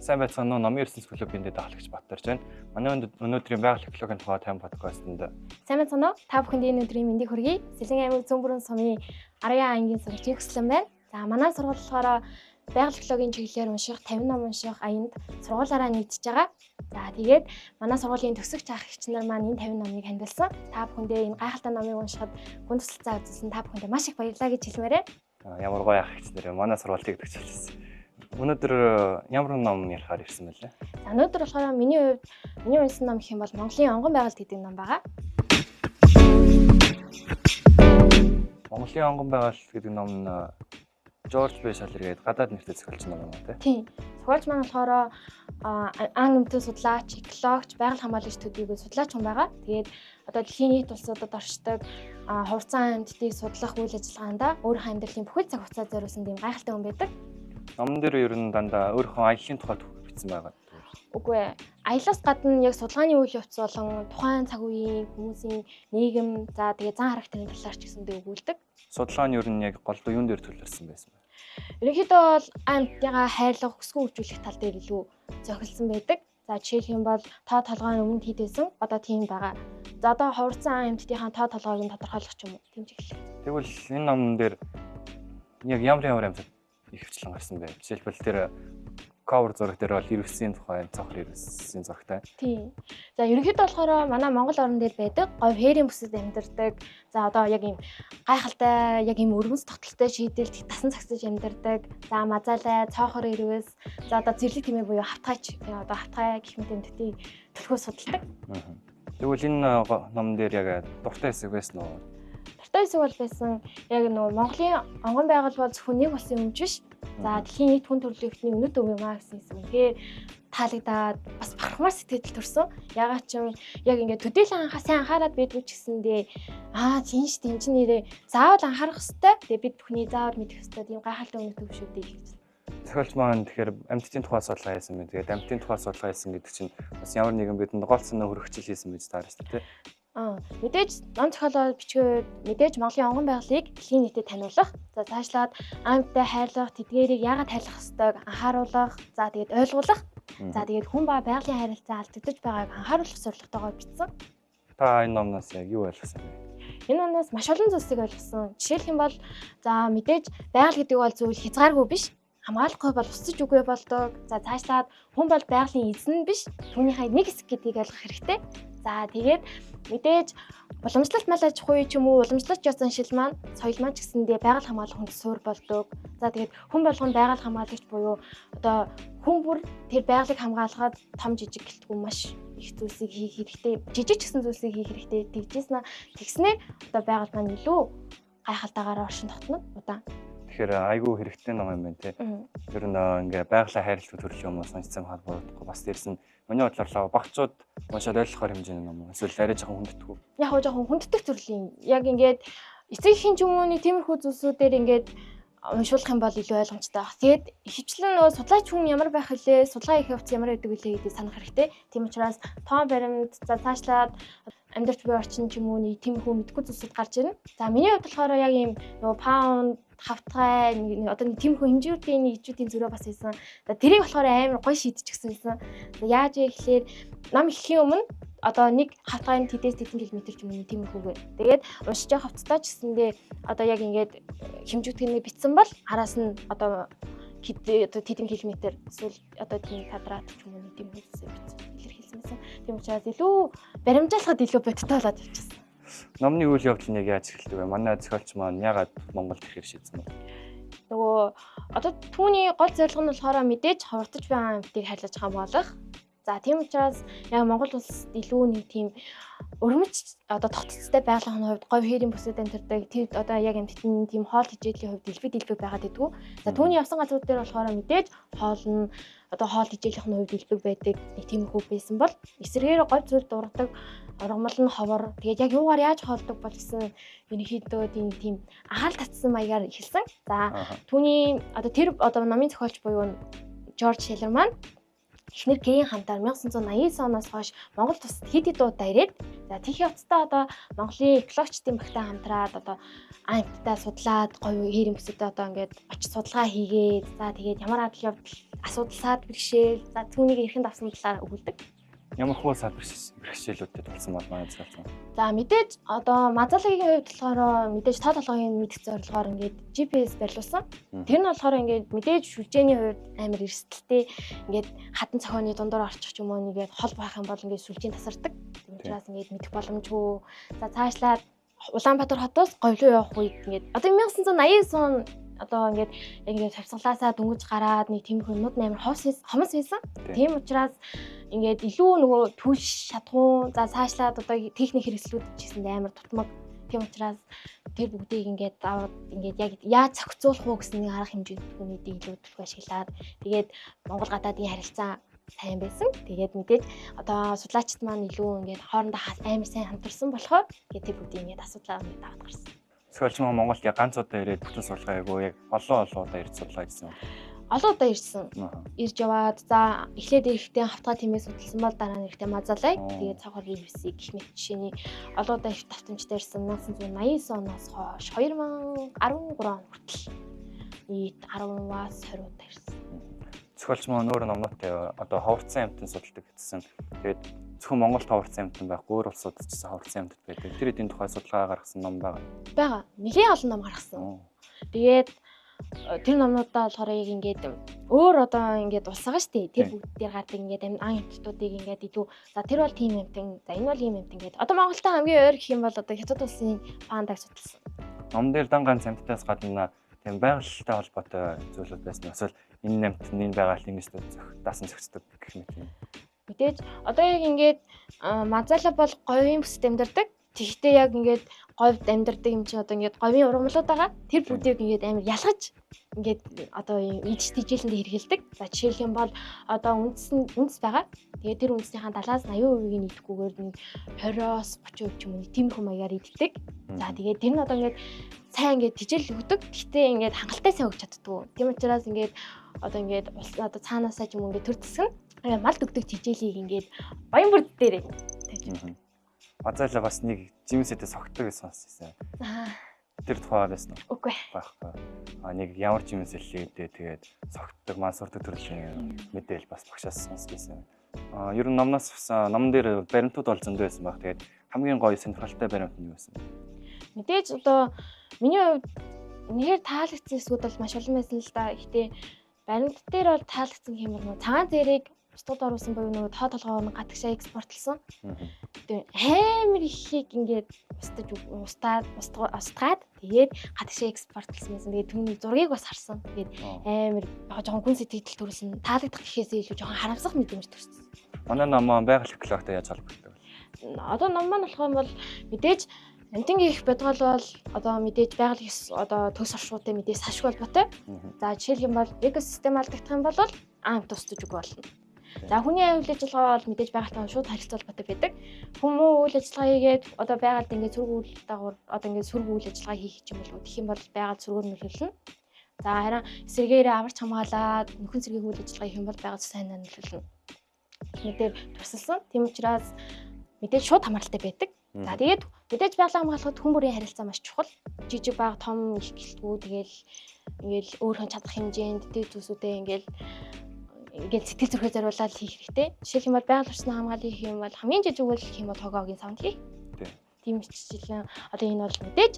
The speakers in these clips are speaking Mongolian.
Сайн байцгаана уу? Номын ертөнц клубын дэд ахлагч Батарч байна. Манай өнөөдрийн байгаль экологийн тухай тайм подкастэнд сайн байцгаана уу? Та бүхэнд энэ өдрийн мэндийг хүргэе. Сэлэн аймаг Цөмбөрөн сумын 10 ангийн сурагч Югслан байна. За манай сургууль болохоор байгаль экологийн чиглэлээр унших, 50 ном унших аянд сургуулаараа нийцэж байгаа. За тэгээд манай сургуулийн төгсөгч ах эгч нар маань энэ 50 номыг хандилсан. Та бүхэндээ энэ гайхалтай номыг уншихад гүн туслалцаа үзүүлсэн та бүхэндээ маш их баярлалаа гэж хэлмээрээ. Ямар гоё ах эгч нар манай сургуулийг төгсөөлсөн. Өнөөдөр ямар ном ярихаар ирсэн мэлээ? За өнөөдөр болохоор миний уншсан ном гэх юм бол Монголын онгон байгальд гэдэг ном байгаа. Монголын онгон байгальд гэдэг ном нь Жорж Бэшалер гэдэг гадаад нэртэй зохиолч ном юм аа тийм. Зохиолч маань болохоор ан эмтэн судлаач, экологч, байгаль хамгаалагч төдийгүй судлаач хүн байгаа. Тэгээд одоо дэлхийн нийт улсуудад оршдог хурцан амьтдыг судлах үйл ажиллагаанд өөрийнхөө амьдралын бүхэл цаг хугацаа зориулсан тийм гайхалтай хүн байдаг. Номон дээр ер нь дандаа өөрийнхөө аяллаа тухай бичсэн байгаа. Үгүй ээ. Аяллаас гадна яг судалгааны үйл явц болон тухайн цаг үеийн хүмүүсийн нийгэм, за тэгээ зан характерын талаар ч гэсэндээ өгүүлдэг. Судалгаа нь ер нь яг голдуу юун дээр төлөвлөсөн байсан бэ? Ерөнхийдөө бол амьтдыгаа хайрлах, хүсгэн хөгжүүлэх тал дээр илүү зохицолсон байдаг. За жишээлх юм бол тоо толгойн өмнө хийдсэн одоо тийм байгаа. За одоо хурцсан амьтдынхаа тоо толгойг нь тодорхойлох ч юм уу тийм чиглэл. Тэгвэл энэ номон дээр яг ямар амьтад их хвчлэн гарсан бэ? Жишээлбэл тэр cover зураг дээр бол ирвэсийн тухай, цохор ирвэсийн зурагтай. Тийм. За ерөнхийдөө болохоор манай Монгол орн дээр байдаг говь хээрийн бүсэд амьдардаг. За одоо яг ийм гайхалтай, яг ийм өргөнс тогтолтой шийдэлд тасан цагсаж амьдардаг. За мазаалай, цоохор ирвэс, за одоо зэрлэг тэмээ буюу хавтгайч, одоо хавтгай гэх мэт амьтдыг төлхөө судалдаг. Тэгвэл энэ номон дээр яг дуртай хэсэг байсан уу? Дуртай хэсэг бол байсан. Яг нөгөө Монголын онгон байгаль бол зөвхөн нэг улсын өмч биш. За дэлхийн нийт хүн төрөлхтний өнөд өв юм аа гэсэн хэсэг. Тэгэхээр таалагдаад бас бахархмаар сэтгэл төрсөн. Ягаад ч юм яг ингээд төдийлөн сайн анхаарал байдгүй ч гэсэндээ тийм ш тийм ч нэрээ заавал анхаарах хэрэгтэй. Тэгээ бид бүхний заавал мэдэх хэрэгтэй. Тийм гайхалтай өнөд өв шүү дээ гэж. Зохиолч маань тэгэхээр амьтдын тухай судалгаа хийсэн байна. Тэгээд амьтдын тухай судалгаа хийсэн гэдэг чинь бас ямар нэгэн бидэнд голцсон хөрөгчл хийсэн байж таарч тийм. Мэдээж ном зохиолоо бичгээд мэдээж Монголын онгон байгалыг дэлхийн нийтэд таниулах, за цаашлаад амьттай хайрлах, тэдгээрийг яагаад хайрлах ёстойг анхааруулах, за тэгээд ойлгуулах, за тэгээд хүн ба байгалийн харилцаа алдагдаж байгааг анхааруулах зорилготойгоор бичсэн. Та энэ номноос яг юу ойлгосон бэ? Энэ номноос маш олон зүйлсийг ойлгосон. Жишээлх юм бол за мэдээж байгаль гэдэг бол зүйл хязгааргүй биш. Хамгаалахгүй бол устж үгүй болдог. За цаашлаад хүн бол байгалийн эзэн биш. Түүнийхээ нэг хэсэг гэдгийг ойлгох хэрэгтэй. За тэгээд мэдээж уламжлалт мал аж ахуй ч юм уу уламжлалт ёсон шил маань соёл маань ч гэсэндээ байгаль хамгаалах хүнд суур болдог. За тэгээд хүн болгон байгаль хамгаалагч буюу одоо хүн бүр тэр байгалыг хамгаалахад том жижиг гэлтгүй маш их зүйлсийг хийх хэрэгтэй. Жижиг ч гэсэн зүйлсийг хийх хэрэгтэй. Тэгснээр одоо байгаль маань илүү гайхалтайгаар оршин тогтно удаан. Тэгэхээр айгүй хэрэгтэй ном юм байна тий. Тэр ингээ байгалийн хайрлах төрөл юм уу сонцсон холбоотойгоо бас дээрс нь миний бодлоор багцууд уншаад ойлгохоор хэмжээний ном. Эсвэл арай жоохон хүндэтгүү. Яг гоо жоохон хүндэтг төрлийн. Яг ингээд эцэгхийн ч юм уу тиймэрхүү зүйлсүүдээр ингээд уншуулах юм бол илүү ойлгомжтой баг. Тэгээд ихэвчлэн нөгөө судлаач хүн ямар байх вүлээ, судалгаа хийх явц ямар байдаг вүлээ гэдгийг санах хэрэгтэй. Тийм учраас тоон баримт, за цаашлаад амьдарч буй орчин ч юм уу тиймэрхүү мэдгүй зүйлсүүд гарч ирнэ. За миний хувьд болохоор яг ийм нөгөө паунд хавтгай одоо нэг тиймэрхүү хэмжүүрийн нэгжүүдийн зөрөө бас хийсэн. Тэрийг болохоор амар гоё шийдчихсэн гэсэн. Яаж вэ гэхээр ном эхлэхийн өмнө одоо нэг хавтгайн тэдээс тэдэн километр ч юм уу тиймэрхүүгээр. Тэгээд уншиж явах хувцастай ч гэсэндээ одоо яг ингээд хэмжүүтгнийг бичсэн бол араас нь одоо тэдэн километр эсвэл одоо тийм квадрат ч юм уу тиймэрхүүсээ бичсэн. Илэрхийлсэн байсан. Тийм учраас илүү баримжаалахад илүү бодтой болоод явчихсан. Номны үйл явдал нь яаж эхэлдэг вэ? Манай зохиолч маань яагаад Монголд ирэхээр шийдсэн бэ? Нөгөө одоо түүний гол зорилго нь болохоор мэдээж хурдж байгаа амьтдыг хайрлаж хамгаалах. За тийм учраас яг Монгол улсад илүү нэг тийм өрмөц одоо тогтцолтой байгалийн хувьд говь хээрийн бүсэд амьдардаг. Тэр одоо яг амьтдын тийм хоол хижээлийн хувьд дэлбэг байгаад идэггүй. За түүний явсан газрууд дээр болохоор мэдээж хоол нь одоо хоол хижээлийн хувьд дэлбэг байдаг. Нэг тиймэрхүү байсан бол эсрэгээр говь зүйл дургадаг. Ургамал нь ховор. Тэгээд яг юугаар яаж хоолдог бол гэсэн ерөнхийдөө тийм анхаарал татсан маягаар эхэлсэн. За түүний одоо тэр одоо номын зохиолч буюу Жорж Шеллер маань эхнэр гэрийн хамтаар 1989 оноос хойш Монгол тусад хэд хэд удаа ирээд за тийхээ уцтаа одоо Монголын экологчдын багтай хамтраад одоо аймагтаа судлаад говь хийрийн бүсэдээ одоо ингээд очиж судалгаа хийгээд за тэгээд ямар адил явдал асуудал саад бэрхшээл за түүнийг эрхэнд авсан талаар өгүүлдэг. Ямар хөө бэрхшээлүүдэд болсон бол манай зөвлөсөн. За мэдээж одоо мазалагийн хувьд болохоор мэдээж тоо толгойн мэдэх зорилгоор ингээд GPS барилуулсан. Тэр нь болохоор ингээд мэдээж сүлжээний хувьд амар эрсдэлтэй ингээд хатан цохооны дундор орчих ч юм уу нэгээд хол байх юм бол ингээд сүлжээ тасардаг. Тийм учраас ингээд мэдэх боломжгүй. За цаашлаад Улаанбаатар хотоос говьлоо явах үед ингээд одоо 1989 он одоо ингээд яг ингээд тавьсгалаасаа дөнгөж гараад нэг тиймэрхүү нуд амар хомс хийсэн. Тийм учраас ингээд илүү нөгөө түлш шатгуун за цаашлаад одоо техник хэрэгслүүд ч гэсэн амар тутмаг. Тийм учраас тэр бүгдийг ингээд аваад ингээд яг яаж зохицуулах уу гэсэн нэг арга хэмжээний илүү төлөв ашиглаад тэгээд Монгол гадаадын харилцаа сайн байсан. Тэгээд мэдээж одоо судлаачид маань илүү ингээд хоорондоо амар сайн хамтарсан болохоор тэгээд тэр бүгдийг ингээд асуудлаа ингээд даваад гарсан. Эсвэл ч Монголд яг ганц удаа ирээд бүтэн судалгаагүй яг олон удаа ирж судалгаа хийсэн юм. Олон удаа ирсэн. Ирж яваад за эхлээд ирэхдээ хавтгай тиймээс судалсан бол дараа нь ирэхдээ мазалай. Тэгээд цаг хоолны виси гэх мэт жишээний олон удаа их давтамжтай ирсэн 1989 оноос хойш 2013 он хүртэл нийт 10-аас 20 удаа ирсэн. Зохиолч маань өөр номнуудтай одоо ховорцсон амьтан судалдаг гэсэн. Тэгээд зөвхөн Монголд ховорцсон амьтан байхгүй өөр улсууд ч гэсэн ховорцсон амьтад байдаг. Тэр эдийн тухай судалгаа гаргасан ном байгаа. Бага. Нэлийн олон ном гаргасан. Тэгээд тэр номнуудаа болохоор яг ингээд өөр одоо ингээд улс байгаа шүү дээ. Тэр бүгд дээр гардаг ингээд ан амьтдуудыг ингээд илүү за тэр бол тийм амьтан, за энэ бол ийм амьтан гэдэг. Одоо Монголтой хамгийн ойр гэх юм бол одоо Хятад улсын пандаг судалсан. Ном дээр дан ганц амьтдаас гадна тийм байгальтай холбоотой зүйлүүд байсан. Эсвэл энэ амьтны байгальын нэстүүд даасан зохицдог гэх мэт юм. Мэдээж одоо яг ингээд мазала бол говийн бүсэд амьдардаг. Тэгэхдээ яг ингээд говьд амьдардаг юм чинь одоо ингээд говийн ургамлууд байгаа. Тэр бүгдийг ингээд амар ялгаж ингээд одоо ийж тижээлэнд хэрэгэлдэг. За жишээлх юм бол одоо үндэс байгаа. Тэгээд тэр үндэснийхаа 70-80%-ийг нийтгүүгээр нэг 20-оос 30% ч юм уу тиймэрхүү маягаар иддэг. За тэгээд тэр нь одоо ингээд сайн ингээд тижээл өгдөг. Гэхдээ ингээд хангалттай сайн өгч чаддгүй. Тийм учраас ингээд одоо ингээд одоо цаанаасаа ч юм уу ингээд төр засгна. Мал дөгдөг тижээлийг ингээд баян бүрд дээр тавьж. Мазаалаа бас нэг жимсэдээ согтдог гэсэн сонссон. Тэр тухай байсан уу? Үгүй. Байхгүй. Нэг ямар жимс хэллээдээ тэгээд согтдог, мансурдаг төрлийн мэдээл бас багшаас сонссон. Ер нь номноос номн дээр баримтууд бол зөндөө байсан баг. Тэгээд хамгийн гоё сонирхолтой баримт нь юу байсан? Мэдээж одоо миний хувьд нэгээр таалагдсан хэсгүүд бол маш олон байсан л да. Гэхдээ баримт дээр бол таалагдсан юм бол цагаан зэрэг устгад оруулсан буюу нөгөө тоо толгоор нь гадагшаа экспортлсон. Тэгээ амар ихийг ингээд устгаад тэгээд гадагшаа экспортлсон байсан. Тэгээд түүний зургийг бас харсан. Тэгээд амар жоохон хүн сэтгэл төрүүлсэн. Таалагдах гэхээсээ илүү жоохон харамсах мэдрэмж төрсөн. Манай ном байгаль экологтой яаж холбогддог вэ? Одоо ном маань болох юм бол мэдээж амтангийн их бодгол бол одоо мэдээж байгаль одоо төгс оршуудын мэдээж сашгүй холбоотой. За жишээлх юм бол экосистем алдагдах юм бол амт тусдаж үг болно. За хүний үйл ажиллагаа бол мэдээж байгальтай шууд харилцаа холбоотой байдаг. Хүмүүс үйл ажиллагаа хийгээд одоо байгальд ингээд сөргүүл дагуур одоо ингээд сөргүүл ажиллагаа хийх юм бол тэгэх юм бол байгаль сөргөөр нөлөөлнө. За харин эсэргээрээ аварч хамгаалаад нөхөн сэргийн үйл ажиллагаа хийх юм бол байгаль сайн нөлөөлнө. Мэдээж тусалсан. Тийм учраас мэдээж шууд хамааралтай байдаг. За тэгээд мэдээж байгаль хамгаалахад хүн бүрийн харилцаа маш чухал. Жижиг бага том их гэлтгүү тэгэл ингээл өөрийнхөө чадах хэмжээнд дээд зүйлсүүдээ ингээл сэтгэл зүрхээ зориулаад хийх хэрэгтэй. Жишээлх юм бол байгаль орчны хамгааллыг хийх юм бол хамгийн жижиг үйл гэх юм бол хогоогийн савнд хийх. Тийм хичээлэн одоо энэ бол мэдээж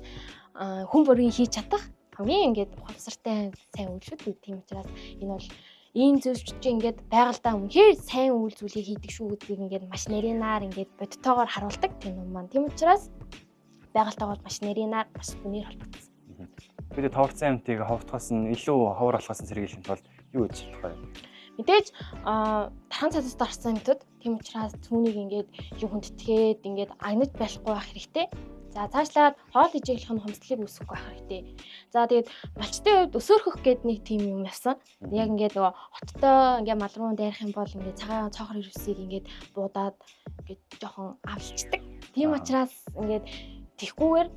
хүн бүрийн хийж чадах хамгийн ингээд ухамсартай сайн үйлшүүд. Тийм учраас энэ бол ийм зөвчж ингээд байгальдаа үнэхээр сайн үйл зүйлийг хийдэг шүү гэдгийг ингээд маш нарийнаар ингээд бодтойгоор харуулдаг тийм юм маань. Тийм учраас байгальтайгаа маш нарийнаар маш үнээр холбогдсон. Тэгээд товарцсан амьтыг ховтгоос нь илүү ховор болохоос нь сэргийлэх тулд юу хийж болох вэ? Мэдээж тархан цадад орсон амьтад тийм учраас түүнийг ингээд илүү хүндэтгээд ингээд агнаж байхгүй байх хэрэгтэй. За цаашлаад хоол ижилэх нь хомсдлыг үүсгэхгүй байх хэрэгтэй. За тэгээд малчтын хувьд өсөөрхөх гэдэг нэг тийм юм явсан. Яг ингээд нөгөө хоттой ингээд мал руу дайрах юм бол ингээд цагаан цоохор ирвсийг ингээд буудаад ингээд жоохон авлцдаг. Тийм учраас ингээд тэгхгүйгээр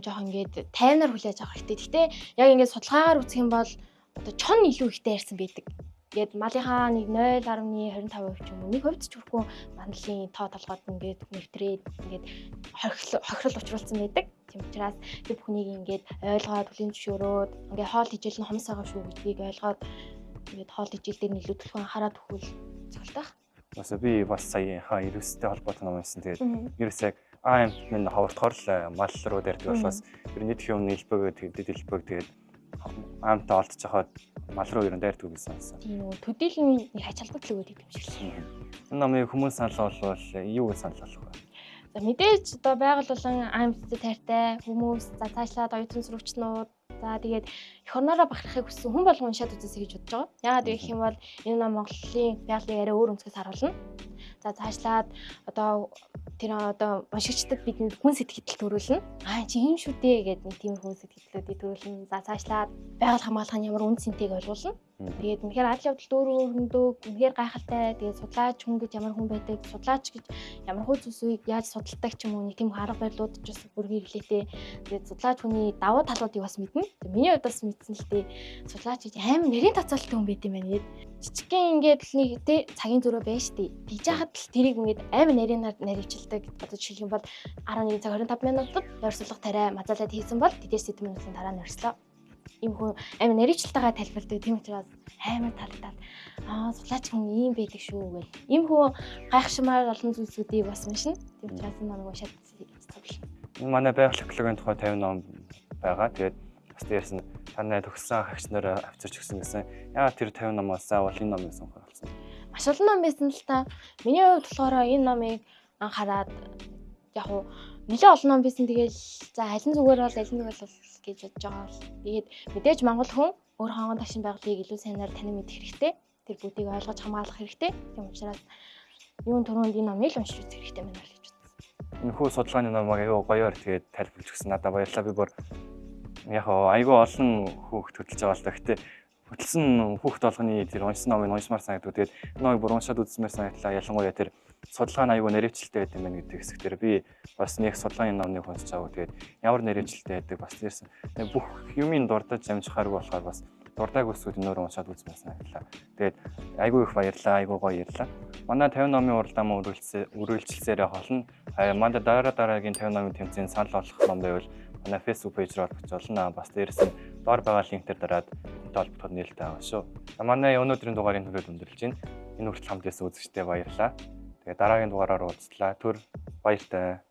жоохон ингээд тайвнаар хүлээж авах хэрэгтэй. Гэхдээ яг ингээд судалгаагаар үзэх юм бол одоо чон илүү ихтэй ярьсан байдаг. ингээд малынхаа нэг 0.25% ч юм уу нэг хувьд ч хүрхгүй манлын тоо толгойд ингээд нэвтрээд ингээд хохирол учруулсан байдаг. Тийм учраас тэр бүхнийг ингээд ойлгоод хүлийн зөвшөөрөөд ингээд хоол хижээл нь хомс байгаа шүү гэдгийг ойлгоод ингээд хоол хижээл дээр илүү төлөв анхаарал төгөл цогтойх. Бас би бас сая ерөөстэй холбоотой ном байсан. Тэгээд ерөөс яг амт минь хавартахаар л мал руу дэрдэг болохоос ер нь хэдхэн өмнө хэлбэгээ тэгээд амтаа олдож хахад мал руу ер нь дайрдаг гэсэн юм. Тийм үү төдийлний нэг хач албагт л өгөөд идэв шиг л. Энэ номыг хүмүүс санал болвол юу гэж санал болгох вэ? За мэдээж одоо байгаль болон амттай тайртай хүмүүс за цаашлаад оюутан сурагчнууд за тэгээд эх орноороо бахархахыг хүссэн хүн болгон уншаад үзээсэй гэж бодож байгаа. Яагаад гэх юм бол энэ ном Монголын байгалыг арай өөр өнцгөөс харуулна. За цаашлаад одоо тэр одоо уншигчдад бидэнд хүн сэтгэл төрүүлнэ. Чи юм шүү дээ гэдэг нэг тийм хүн сэтгэлдлүүдийг төрүүлнэ. За цаашлаад байгаль хамгаалах нь ямар үн цэнтэйг ойлгуулна. Тэгээд үнэхээр адал явдал дөөрөндөө үнэхээр гайхалтай. Тэгээд судлаач хүн гэж ямар хүн байдаг, судлаач гэж ямар хөө зүйлсийг яаж судалдаг ч юм уу нэг тийм арга барилууд ч бас бүр хэрэглээтэй. Тэгээд судлаач хүний давуу талуудыг бас мэднэ. Тэгээд миний хувьд бас мэдсэн л дээ. Судлаач гэж амар нэрийн тооцоолтой хүн байт юм байна гээд. Жижигхэн ингээд л нэг тэ цагийн зөрөө байна штэ. Тэгж яхад л тэрийг ингээд амар нарийнаар наривчилдаг. Одоо жишээлх юм бол 11 цаг 25 минутад ойрсуулга тариа мазалаад хийсэн бол тэдээс 10 минутын дараа нөрслөө. Ийм хүн амар наривчлалтайгаа тайлбардаг. Тийм учраас амар таалагдаад судлаач хүн ийм байдаг шүү гэл. Ийм хүн гайхшмаар олон зүйлсүүдийг бас уншина. Тийм учраас энэ намайг уншаад цогл. Манай байгаль экологийн тухай 50 ном байгаа. Тэгээд бас дээрс нь танай төгссөн хагч нараа авчирч өгсөн гэсэн. Яагаад тэр 50 номоос заавал энэ номыг сонгох болсон? Маш олон ном байсан л та. Миний хувьд болохоор энэ номыг анхаарад яг уу нэлээд олон ном байсан. Тэгэл за алин зүгээр бол алин зүгээр бол гэж бодож байгаа. Тэгээд мэдээж монгол хүн өөр хонгон тагшин байгалыг илүү сайнаар танин мэдэх хэрэгтэй. Тэр бүгдийг ойлгож хамгаалах хэрэгтэй. Тийм учраас юун түрүүнд энэ номыг л уншиж үзэх хэрэгтэй байна гэж бодсон. Энэ хүү судалгааны номыг аюу гоёор тэгээд тайлбарлаж өгсөн. Надад баярлалаа. Би бүр яг айгүй олон хүүхд хөтлөж байгаа л да. Гэтэ хөтлсөн хүүхд болгоны тэр уншсан номыг уншмаар санагдав. Тэгээд номыг бүр уншаад үзсмээр санагдлаа. Ялангуяа тэр судалгаа нь айгүй нэрвчлэлтэй байдаг мэн гэдэг хэсэг дээр би бас нэг судалгааны номыг уншиж аваа. Тэгээд ямар нэрвчлэлтэй байдаг бас тэрсэн. Тэгээд бүх юмын дурдаж амжихааргүй болохоор бас дурдаг үсүүд нөр уншаад үзмээр санагдлаа. Тэгээд айгүй их баярлалаа. Айгүй гоё ярьлаа. Манай 50 номын уралдаан үргэлжилсээр болно. Манай дараагийн 50 номын тэмцээний санал болгох ном байвал манай Facebook пэйжээр олж болно. Бас дээрээс нь доор байгаа линктээр дараад толботод нээлттэй байгаа шүү. Манай өнөөдрийн дугаарыг түрээд өндөрлж байна. Энэ хүртэл хамт байсан үзэгчдээ баярлалаа. Тэгээ дараагийн дугаараар уулзлаа. Түр баяртай.